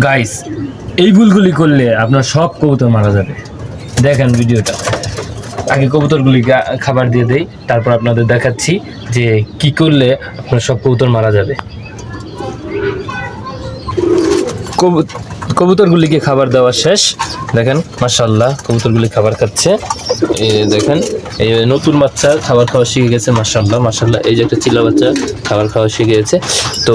Guys, এই ভুলগুলি করলে আপনার সব কবুতর মারা যাবে। দেখেন ভিডিওটা, আগে কবুতরগুলি খাবার দিয়ে দেই, তারপর আপনাদের দেখাচ্ছি যে কি করলে আপনার সব কবুতর মারা যাবে। কবুতরগুলিকে খাবার দেওয়া শেষ। দেখেন মাশাআল্লাহ কবুতরগুলি খাবার খাচ্ছে। এই দেখেন, এই নতুন বাচ্চা খাবার খাওয়া শিখে গেছে। মাশাআল্লাহ মাশাআল্লাহ, এই যে একটা চিলা বাচ্চা খাবার খাওয়া শিখে গেছে। তো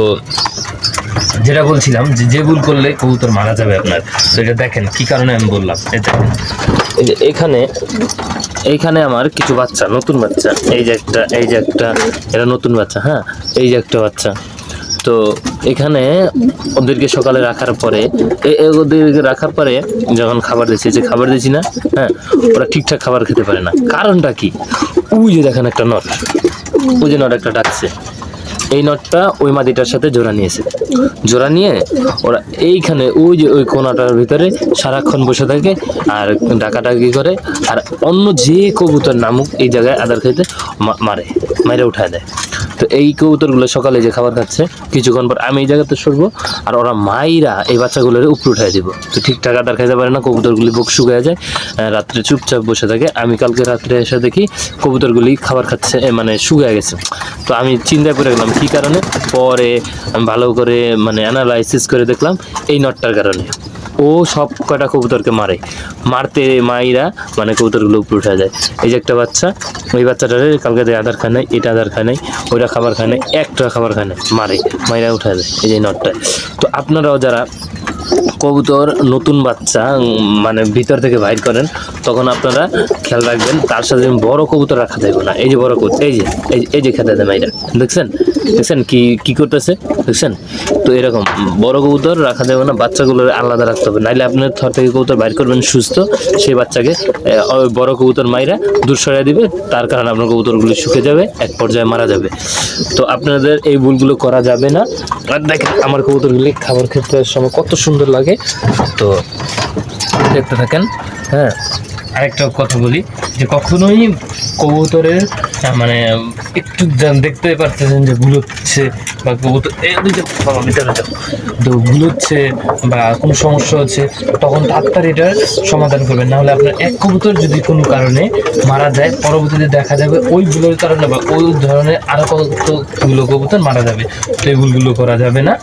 যেটা বলছিলাম যে ভুল করলে কবুতর মারা যাবে আপনার, তো এটা দেখেন কি কারণে আমি বললাম। এই দেখেন, এই যে এইখানে আমার কিছু বাচ্চা, নতুন বাচ্চা, এই যে একটা এটা নতুন বাচ্চা। হ্যাঁ, এই যে একটা বাচ্চা। তো এখানে ওদেরকে সকালে রাখার পরে ওদেরকে রাখার পরে যখন খাবার দিচ্ছি, যে খাবার দিচ্ছি না, হ্যাঁ, ওরা ঠিকঠাক খাবার খেতে পারে না। কারণটা কি? ওই যে দেখেন একটা নট, ওই যে নট একটা ডাকছে, এই নটটা ওই মাদিটার সাথে জোড়া নিয়েছে। জোড়া নিয়ে ওরা এইখানে ওই যে ওই কোনাটার ভিতরে সারাক্ষণ বসে থাকে আর ডাকাডাকি করে, আর অন্য যে কবুতর নামুক এই জায়গায় আদার খেতে মারে উঠায় দেয়। তো এই কবুতরগুলো সকালে যে খাবার খাচ্ছে, কিছুক্ষণ পর আমি এই জায়গাতে সরবো আর ওরা মাইরা এই বাচ্চাগুলোর উপরে উঠায় দিব। তো ঠিকঠাক আদার খাইতে পারে না, কবুতরগুলি বুক শুকিয়ে যায়, রাত্রে চুপচাপ বসে থাকে। আমি কালকে রাত্রে এসে দেখি কবুতরগুলি খাবার খাচ্ছে, মানে শুকিয়ে গেছে। তো আমি চিন্তা করে গেলাম কী কারণে, পরে আমি ভালো করে মানে অ্যানালাইসিস করে দেখলাম এই নটটার কারণে। ও সব কটা কবুতরকে মারতে মাইরা মানে কবুতরগুলো উপরে উঠে যায়। এই যে একটা বাচ্চা, ওই বাচ্চাটার কালকে আধার খায় নাই, এটা আধার খায় নাই, ওইটা খাবার খায় নাই, একটা খাবার খায় নাই, মাইরা উঠে যায় এই যে নটটা। তো আপনারাও যারা কবুতর নতুন বাচ্চা মানে ভিতর থেকে বাইর করেন, তখন আপনারা খেয়াল রাখবেন তার সাথে বড় কবুতর রাখা যাবে না। এই যে বড় কবুতর, এই যে খেতে দেয় মাইরা, দেখছেন কি করতেছে, দেখছেন? তো এরকম বড় কবুতর রাখা যাবে না, বাচ্চাগুলো আলাদা রাখতে হবে, নাইলে আপনার থর থেকে কবুতর বাইর করবেন সুস্থ, সেই বাচ্চাকে বড় কবুতর মাইরা দূর সরিয়ে দিবে, তার কারণে আপনার কবুতরগুলো শুকে যাবে, এক পর্যায়ে মারা যাবে। তো আপনাদের এই ভুলগুলো করা যাবে না। আর দেখেন আমার কবুতরগুলি খাবার খেতে সময় কত সুন্দর লাগে, তো দেখতে থাকেন। হ্যাঁ, আরেকটা কথা বলি যে কখনোই কবুতরের মানে একটু দেখতে পারতেছেন যে ভুল হচ্ছে বা কবুতর তো ভুল হচ্ছে বা কোনো সমস্যা হচ্ছে, তখন তাড়াতাড়ি এটার সমাধান করবেন। নাহলে আপনার এক কবুতর যদি কোনো কারণে মারা যায়, পরবর্তীতে দেখা যাবে ওই ভুলের কারণে বা ওই ধরনের আরও কতগুলো কবুতর মারা যাবে। তো এই ভুলগুলো করা যাবে না।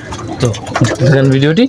তো দেখেন ভিডিওটি।